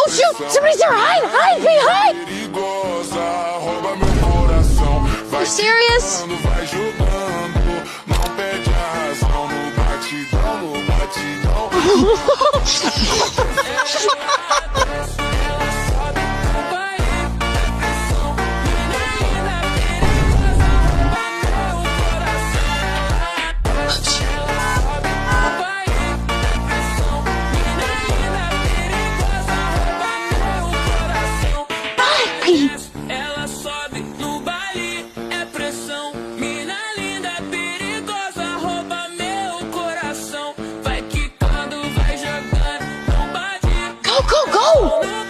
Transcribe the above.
Oh shoot! Somebody's there! Hide! Hide! Be hide! You serious? Ela sobe no baile, é pressão. Mina linda, perigosa, rouba meu coração. Vai quicando, vai jogando, não bate. Go, go, go!